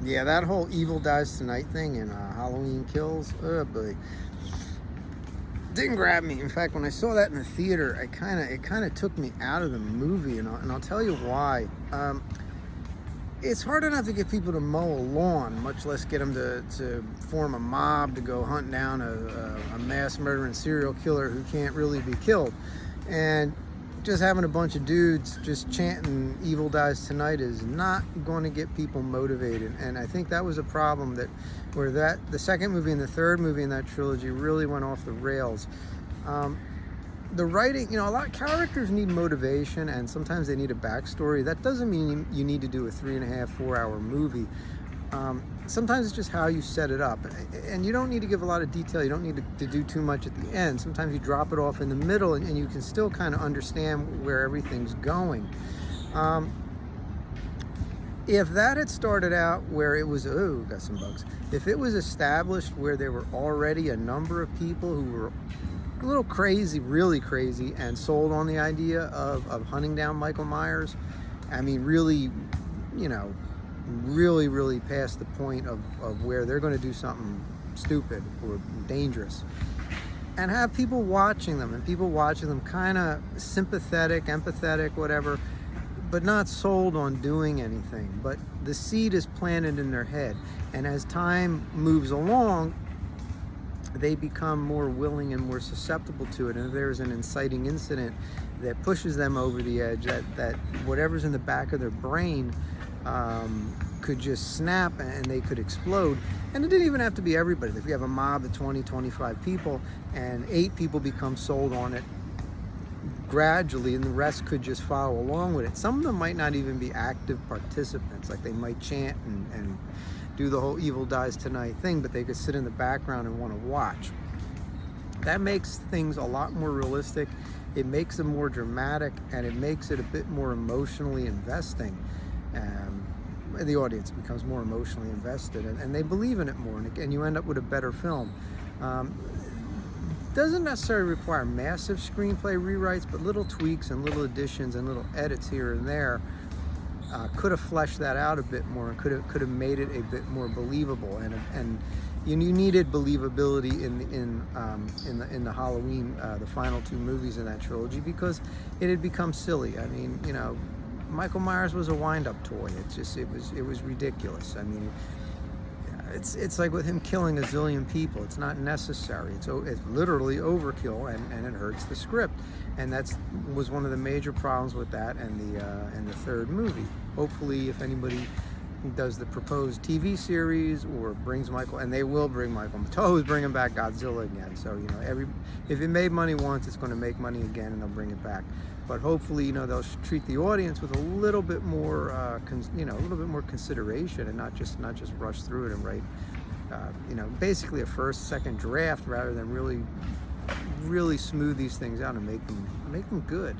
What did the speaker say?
Yeah, that whole Evil Dies Tonight thing in Halloweenkills, oh boy, didn't grab me. In fact, when I saw that in the theater, it kind of took me out of the movie, and I'll tell you why. It's hard enough to get people to mow a lawn, much less get them to form a mob to go hunt down a mass murdering serial killer who can't really be killed. And just having a bunch of dudes just chanting "Evil Dies Tonight" is not going to get people motivated. And I think that was a problem where the second movie and the third movie in that trilogy really went off the rails. The writing, a lot of characters need motivation, and sometimes they need a backstory. That doesn't mean you need to do a 3.5, 4-hour movie. Sometimes it's just how you set it up, and you don't need to give a lot of detail. You don't need to do too much at the end. Sometimes you drop it off in the middle, and you can still kind of understand where everything's going. If that had started out where it was, got some bugs. If it was established where there were already a number of people who were a little crazy, really crazy, and sold on the idea of hunting down Michael Myers, I mean, really, really past the point of where they're going to do something stupid or dangerous, and have people watching them, kind of sympathetic, empathetic, whatever, but not sold on doing anything. But the seed is planted in their head, and as time moves along, they become more willing and more susceptible to it. And if there's an inciting incident that pushes them over the edge, that whatever's in the back of their brain could just snap and they could explode. And it didn't even have to be everybody. If you have a mob of 20, 25 people and 8 people become sold on it gradually, and the rest could just follow along with it. Some of them might not even be active participants, like they might chant and do the whole Evil Dies Tonight thing, but they could sit in the background and want to watch. That makes things a lot more realistic. It makes them more dramatic, and it makes it a bit more emotionally investing. The audience becomes more emotionally invested, and they believe in it more, and you end up with a better film. Doesn't necessarily require massive screenplay rewrites, but little tweaks and little additions and little edits here and there could have fleshed that out a bit more, and could have made it a bit more believable. And you needed believability in the Halloween, the final 2 movies in that trilogy, because it had become silly. I mean, Michael Myers was a wind-up toy. It was ridiculous. I mean, it's like with him killing a zillion people. It's not necessary. It's literally overkill, and it hurts the script. And that was one of the major problems with that and the third movie. Hopefully, if anybody does the proposed TV series or brings Michael, and they will bring Michael Mato's bringing back Godzilla again. So if it made money once, it's going to make money again, and they'll bring it back. But hopefully, they'll treat the audience with a little bit more, a little bit more consideration, and not just rush through it and write, basically a first, second draft, rather than really smooth these things out and make them good.